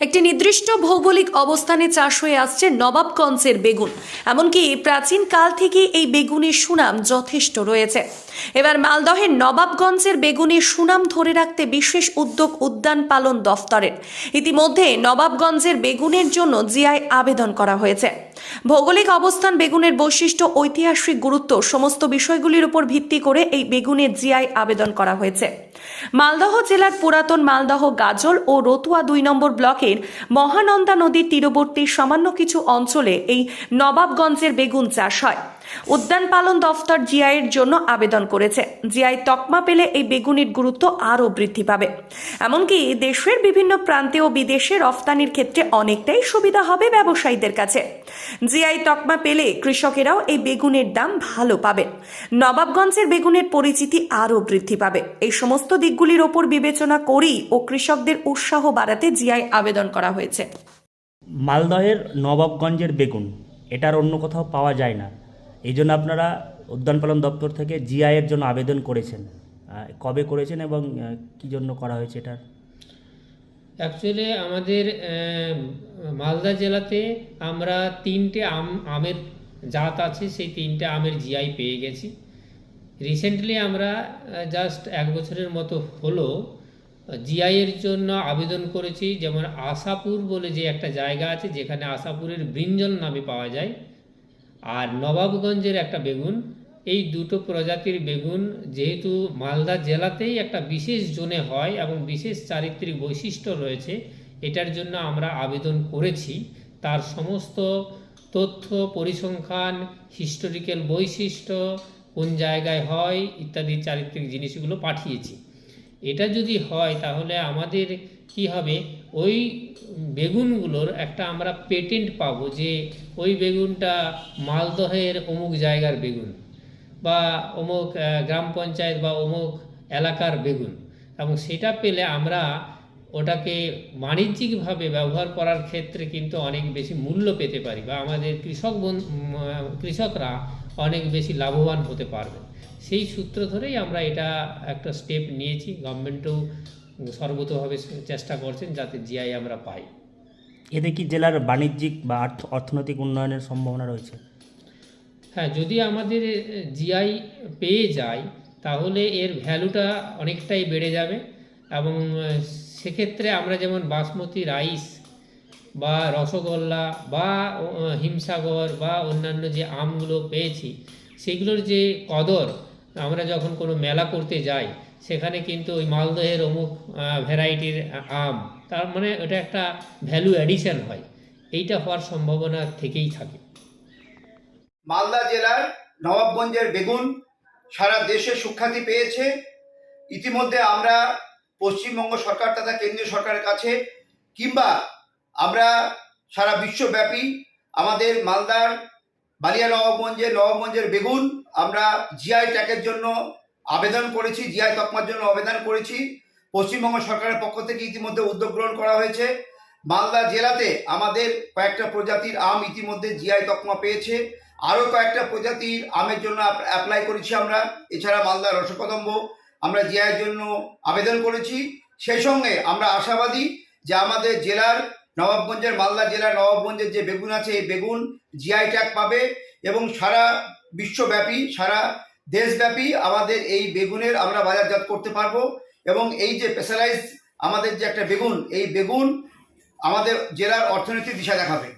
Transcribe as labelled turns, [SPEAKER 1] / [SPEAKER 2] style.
[SPEAKER 1] একটি নির্দিষ্ট ভৌগোলিক অবস্থানে চাষ হয়ে আসছে নবাবগঞ্জের বেগুন। এমনকি প্রাচীন কাল থেকে এই বেগুনের সুনাম যথেষ্ট রয়েছে। এবার মালদহের নবাবগঞ্জের বেগুনের সুনাম ধরে রাখতে বিশেষ উদ্যোগ উদ্যান পালন দফতরের। ইতিমধ্যে নবাবগঞ্জের বেগুনের জন্য জিআই আবেদন করা হয়েছে। ভৌগোলিক অবস্থান, বেগুনের বৈশিষ্ট্য, ঐতিহাসিক গুরুত্ব সমস্ত বিষয়গুলির উপর ভিত্তি করে এই বেগুনের জিআই আবেদন করা হয়েছে। মালদহ জেলার পুরাতন মালদহ গাজল ও রতুয়া ২ নম্বর ব্লকের মহানন্দা নদীর তীরবর্তী সামান্য কিছু অঞ্চলে এই নবাবগঞ্জের বেগুন চাষ হয়। উদ্যান পালন দফতর জিআইয়ের জন্য আবেদন করেছে। জিআই তকমা পেলে এই বেগুনের গুরুত্ব আরও বৃদ্ধি পাবে। এমনকি দেশের বিভিন্ন প্রান্তে ও বিদেশে রফতানির ক্ষেত্রে অনেকটাই সুবিধা হবে ব্যবসায়ীদের কাছে। জিআই তকমা পেলে কৃষকেরাও এই বেগুনের দাম ভালো পাবে। নবাবগঞ্জের বেগুনের পরিচিতি আরও বৃদ্ধি পাবে। এই সমস্ত দিকগুলির ওপর বিবেচনা করেই ও কৃষকদের উৎসাহ বাড়াতে জিআই আবেদন করা হয়েছে।
[SPEAKER 2] মালদহের নবাবগঞ্জের বেগুন এটার অন্য কোথাও পাওয়া যায় না, এই জন্য আপনারা উদ্যান পালন দপ্তর থেকে জিআইয়ের জন্য আবেদন করেছেন। কবে করেছেন এবং কী জন্য করা হয়েছে এটা?
[SPEAKER 3] অ্যাকচুয়ালি আমাদের মালদা জেলাতে আমরা 3টে আমের জাত আছে, সেই 3টে আমের জিআই পেয়ে গেছি। রিসেন্টলি আমরা জাস্ট 1 বছরের মতো হলো জিআইয়ের জন্য আবেদন করেছি। যেমন আশাপুর বলে যে একটা জায়গা আছে, যেখানে আশাপুরের ব্রিঞ্জল নামে পাওয়া যায়, আর নবাবগঞ্জের একটা বেগুন। এই দুটো প্রজাতির বেগুন যেহেতু মালদা জেলাতেই একটা বিশেষ জোনে হয় এবং বিশেষ চারিত্রিক বৈশিষ্ট্য রয়েছে, এটার জন্য আমরা আবেদন করেছি। তার সমস্ত তথ্য, পরিসংখ্যান, হিস্টোরিক্যাল বৈশিষ্ট্য, কোন জায়গায় হয় ইত্যাদি চারিত্রিক জিনিসগুলো পাঠিয়েছি। এটা যদি হয় তাহলে আমাদের কি হবে, ওই বেগুনগুলোর একটা আমরা পেটেন্ট পাবো যে ওই বেগুনটা মালদহের অমুক জায়গার বেগুন বা অমুক গ্রাম পঞ্চায়েত বা অমুক এলাকার বেগুন, এবং সেটা পেলে আমরা ওটাকে বাণিজ্যিকভাবে ব্যবহার করার ক্ষেত্রে কিন্তু অনেক বেশি মূল্য পেতে পারি বা আমাদের কৃষকরা অনেক বেশি লাভবান হতে পারবে। সেই সূত্র ধরেই আমরা এটা একটা স্টেপ নিয়েছি। গভর্নমেন্টও সর্বতোভাবে চেষ্টা করছেন যাতে জিআই আমরা পাই।
[SPEAKER 2] এতে কি জেলার বাণিজ্যিক বা অর্থনৈতিক উন্নয়নের সম্ভাবনা রয়েছে?
[SPEAKER 3] হ্যাঁ, যদি আমাদের জিআই পেয়ে যায় তাহলে এর ভ্যালুটা অনেকটাই বেড়ে যাবে, এবং সেক্ষেত্রে আমরা যেমন বাসমতি রাইস বা রসগোল্লা বা হিমসাগর বা অন্যান্য যে আমগুলো পেয়েছি, সেগুলোর যে কদর, আমরা যখন কোনো মেলা করতে যাই সেখানে কিন্তু ওই মালদহের অমুক ভ্যারাইটির আম, তার মানে ওটা একটা ভ্যালু অ্যাডিশন হয়। এইটা হওয়ার সম্ভাবনা থেকেই থাকে।
[SPEAKER 4] মালদা জেলার নবাবগঞ্জের বেগুন সারা দেশে সুখ্যাতি পেয়েছে। ইতিমধ্যে আমরা পশ্চিমবঙ্গ সরকার তথা কেন্দ্রীয় সরকারের কাছে কিংবা আমরা সারা বিশ্বব্যাপী আমাদের মালদার বালিয়া নবাবগঞ্জের বেগুন আমরা জিআই ট্যাগের জন্য আবেদন করেছি, জিআই তকমার জন্য আবেদন করেছি। পশ্চিমবঙ্গ সরকারের পক্ষ থেকে ইতিমধ্যে উদ্যোগ গ্রহণ করা হয়েছে। মালদা জেলাতে আমাদের কয়েকটা প্রজাতির আম ইতিমধ্যে জিআই তকমা পেয়েছে। আরও কয়েকটা প্রজাতির আমের জন্য অ্যাপ্লাই করেছি আমরা। এছাড়া মালদা রসকদম্ব আমরা জিআইয়ের জন্য আবেদন করেছি। সেই সঙ্গে আমরা আশাবাদী যে আমাদের জেলার মালদা জেলার নবাবগঞ্জের যে বেগুন আছে, এই বেগুন জিআই ট্যাগ পাবে এবং সারা বিশ্বব্যাপী, সারা দেশব্যাপী আমাদের এই বেগুনের আমরা বাজারজাত করতে পারবো। এবং এই যে স্পেশালাইজ আমাদের যে একটা বেগুন, এই বেগুন আমাদের জেলার অর্থনীতির দিশা দেখাবে।